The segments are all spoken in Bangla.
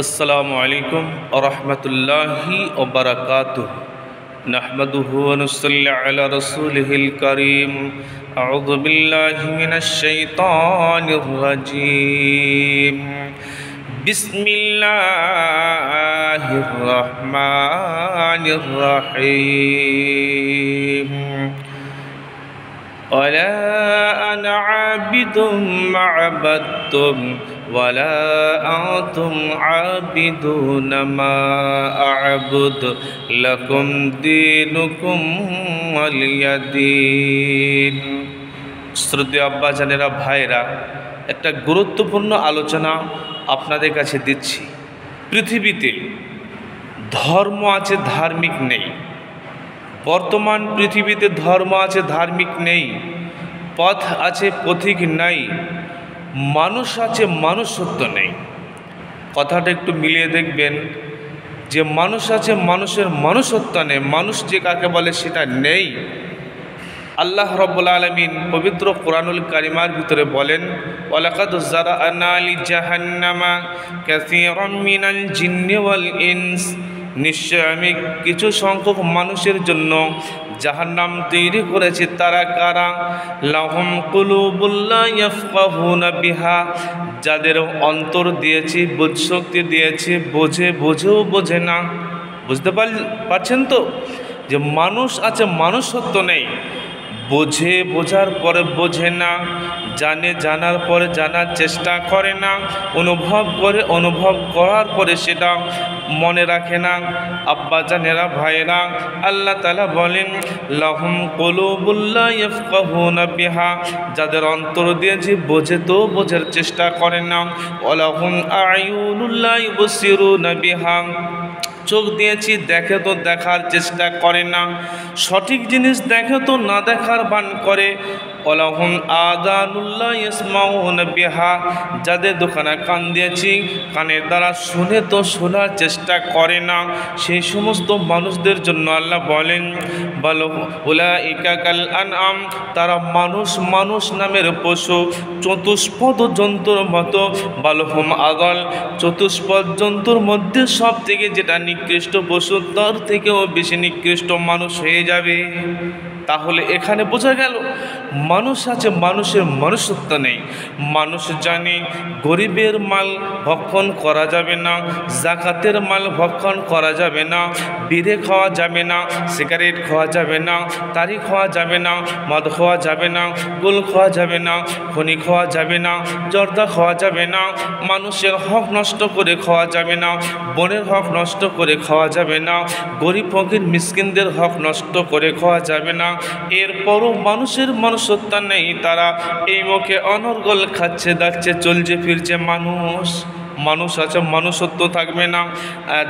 अस्सलामु अलैकुम वरहमतुल्लाहि वबरकातुहु नहमदुहु व नुसल्ली अला रसूलिहिल करीम अऊज़ु बिल्लाहि मिनश शैतानिर रजीम बिस्मिल्लाहिर रहमानिर रहीम वला अना आबिदुम मा अबदतुम वला अंतुम आबिदून मा अअबुद लकुम दीनुकुम वलिया दीन। শ্রদ্ধেয় আব্বাজানেরা, ভাইরা, একটা গুরুত্বপূর্ণ আলোচনা আপনাদের কাছে দিচ্ছি। পৃথিবীতে ধর্ম আছে, ধার্মিক নেই। বর্তমান পৃথিবীতে ধর্ম আছে, ধার্মিক নেই। পথ আছে, পথিক নাই। মানুষ আছে, মানুষত্ব নেই। কথাটা একটু মিলিয়ে দেখবেন যে মানুষ আছে, মানুষের মানুষত্ব নেই। মানুষ যে কাকে বলে সেটা নেই। আল্লাহ রাব্বুল আলামিন পবিত্র কোরআনুল কারিমার ভিতরে বলেন, ওয়ালাকাদ যারা'না লিজাহান্নামা কাসীরাম মিনাল জিন্নি ওয়াল ইনস, নিশ্চয় আমি কিছু সংখ্যক মানুষের জন্য জাহান্নাম তৈরি করেছি। তারা কারা? লাহুম কুলুবুল লা ইয়াফকাহুনা বিহা, যাদের অন্তর দিয়েছি, বুঝশক্তি দিয়েছি, বোঝেও বোঝে না। বুঝতে পারছেন তো যে মানুষ আছে, মানুষত্ব নেই। বোঝার পরে বোঝে না, জানার পরে জানার চেষ্টা করে না, অনুভব করার পরে সেটা মনে রাখে না। আব্বাজানেরা, ভাইরা, আল্লাহ তাআলা বলেন লাহুম কুলুবুল লা ইয়াফকাহুনা বিহা, যাদের অন্তর দিয়েছি, বোঝার চেষ্টা করে না। ওয়ালাহুম আ'য়ুনুল লা ইউবসিরুনা বিহা, চোখ দিয়েছি, দেখে তো দেখার চেষ্টা করে না। সঠিক জিনিস দেখে তো না দেখার ভান করে। ওয়ালাহুম আযানুল লা ইয়াসমাউনা বিহা, যাদের দোকানে কান দিয়েছি, কানের দ্বারা শুনে তো শোনার চেষ্টা করে না। সেই সমস্ত মানুষদের জন্য আল্লাহ বলেন বল উলাইকা কাল আনআম, তারা মানুষ নামের পশু, চতুষ্পদ জন্তুর মতো। বালহুম আযাল, চতুষ্পদ জন্তুর মধ্যে সব থেকে যেটা নিকৃষ্ট পশু, তার থেকেও বেশি নিকৃষ্ট মানুষ হয়ে যাবে। তাহলে এখানে বোঝা গেল মানুষ আছে, মানুষের মনুষ্যত্ব নেই। মানুষ জানে গরিবের মাল ভক্ষণ করা যাবে না, জাকাতের মাল ভক্ষণ করা যাবে না, বিড়ি খাওয়া যাবে না, সিগারেট খাওয়া যাবে না, তারি খাওয়া যাবে না, মদ খাওয়া যাবে না, গুল খাওয়া যাবে না, খনি খাওয়া যাবে না, জর্দা খাওয়া যাবে না, মানুষের হক নষ্ট করে খাওয়া যাবে না, বনের হক নষ্ট করে খাওয়া যাবে না, গরিব ফকির মিসকিনদের হক নষ্ট করে খাওয়া যাবে না। এরপরও মানুষের মনুষ্যত্ব নেই। তারা এই মুখে অনর্গল খাচ্ছে, দাচ্ছে, চলছে ফিরছে। মানুষ আছে, মানুষত্ব থাকবে না।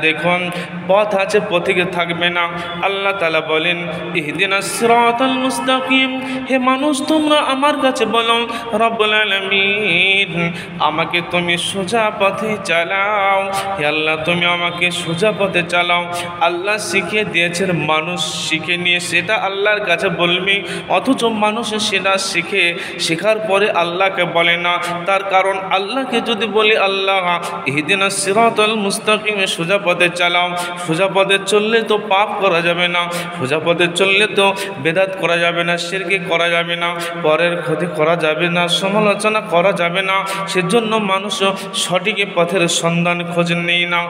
দেখুন, পথ আছে, পথিকে থাকবে না। আল্লাহ তাআলা বলেন ইহদিনাস সিরাতাল মুস্তাকিম, হে মানুষ তোমরা আমার কাছে বলো রব্বুল আলামিন আমাকে তুমি সোজা পথে চালাও। হে আল্লাহ, তুমি আমাকে সোজা পথে চালাও। আল্লাহ শিখিয়ে দিয়েছেন, মানুষ শিখে নিয়ে সেটা আল্লাহর কাছে বলবি, অথচ মানুষ সেটা শেখার পরে আল্লাহকে বলে না। তার কারণ আল্লাহকে যদি বলি আল্লাহ ইহদিনাস সিরাতাল মুস্তাকিম, সোজা পথে চালাও, সোজা পথে চললে তো পাপ করা যাবে না, সোজা পথে চললে তো বেদাত করা যাবে না, শিরকি করা যাবে না, পরের ক্ষতি করা যাবে না, সমালোচনা করা যাবে না। সেজন্য মানুষ সঠিক পথের সন্ধান খোঁজ নেই না।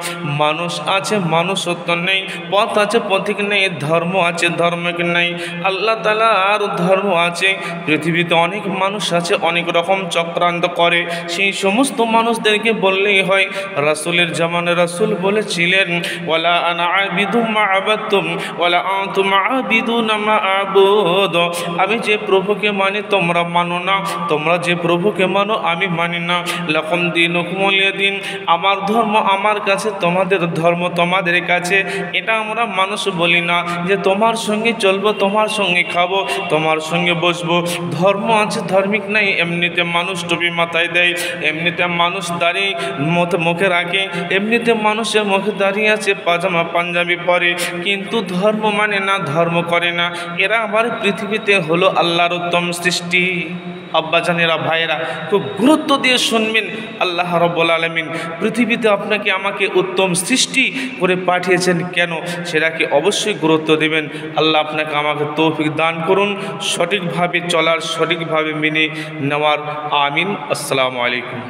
মানুষ আছে, মানুষত্ব নেই। পথ আছে, পথিক নেই। ধর্ম আছে, ধর্মিক নেই। আল্লাহ তাআলার ধর্ম আছে। পৃথিবীতে অনেক মানুষ আছে, অনেক রকম চক্রান্ত করে। সেই সমস্ত মানুষদেরকে বললেই হয়। রাসূলের জামানায় রাসূল বলেছিলেন ওয়ালা আনা আবিদুম মা আবাদতুম ওয়ালা আনতুম আবিদুনা মা আবুদ, আমি যে প্রভুকে মানি তোমরা মানো না, তোমরা যে প্রভুকে মানো আমি মানি না। লাকুম দীনুকুম ওয়ালিয়া দীন, আমার ধর্ম আমার কাছে, তোমাদের ধর্ম তোমাদের কাছে। এটা আমরা মানুষ বলি না যে তোমার সঙ্গে চলবো, তোমার সঙ্গে খাবো, তোমার সঙ্গে বসবো। ধর্ম আছে, ধার্মিক নাই। এমনিতে মানুষ টুপি মাথায় দেয়, এমনিতে মানুষ দাড়ি মুখে রাখে, এমনিতে মানুষের মুখে দাঁড়িয়ে আছে, পাজামা পাঞ্জাবি পরে, কিন্তু ধর্ম মানে না, ধর্ম করে না। এরা আবার পৃথিবীতে হলো আল্লাহর উত্তম সৃষ্টি। আব্বাজানেরা, ভাইয়েরা খুব গুরুত্ব দিয়ে শুনবেন। আল্লাহ রাব্বুল আলামিন পৃথিবীতে আপনাকে আমাকে উত্তম সৃষ্টি করে পাঠিয়েছেন কেন, সেটাকে অবশ্যই গুরুত্ব দেবেন। আল্লাহ আপনাকে আমাকে তৌফিক দান করুন সঠিকভাবে চলার, সঠিকভাবে মেনে নেওয়ার। আমিন। আসসালামু আলাইকুম।